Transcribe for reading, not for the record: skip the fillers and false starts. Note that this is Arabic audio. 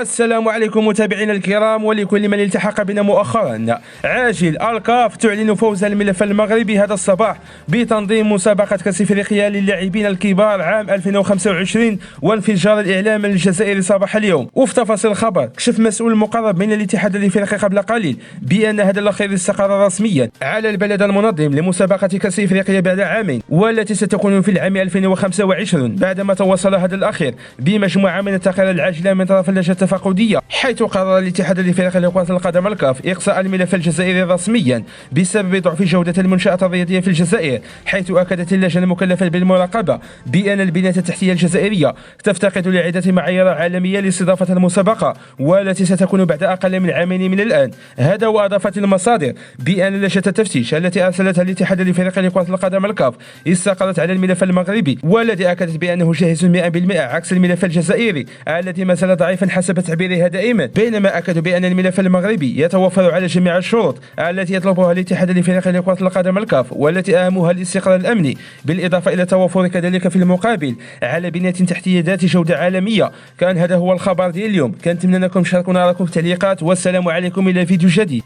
السلام عليكم متابعينا الكرام ولكل من التحق بنا مؤخرا. عاجل الكاف تعلن فوز الملف المغربي هذا الصباح بتنظيم مسابقة كأس افريقيا للاعبين الكبار عام 2025 وانفجار الاعلام الجزائري صباح اليوم. وفي تفاصيل الخبر كشف مسؤول مقرب من الاتحاد الافريقي قبل قليل بان هذا الاخير استقر رسميا على البلد المنظم لمسابقة كأس افريقيا بعد عامين، والتي ستكون في العام 2025 بعدما توصل هذا الاخير بمجموعة من التقارير العاجلة من طرف اللجنة التفقدية، حيث قرر الاتحاد الافريقي لكرة القدم الكاف اقصاء الملف الجزائري رسميا بسبب ضعف جودة المنشآت الرياضية في الجزائر، حيث اكدت اللجنة المكلفة بالمراقبة بان البنية التحتية الجزائرية تفتقد لعدة معايير عالمية لاستضافة المسابقة، والتي ستكون بعد اقل من عامين من الان. هذا واضافت المصادر بان لجنة التفتيش التي ارسلتها الاتحاد الافريقي لكرة القدم الكاف استقرت على الملف المغربي، والذي اكدت بانه جاهز 100% عكس الملف الجزائري الذي ما زال ضعيفا حسب تعبيرها دائما، بينما اكدوا بان الملف المغربي يتوفر على جميع الشروط التي يطلبها الاتحاد الافريقي لكرة القدم الكاف، والتي اهمها الاستقرار الامني، بالاضافه الى توفر كذلك في المقابل على بنية تحتية ذات جودة عالمية. كان هذا هو الخبر ديال اليوم، كنتمنى انكم تشاركونا رايكم في التعليقات، والسلام عليكم الى فيديو جديد.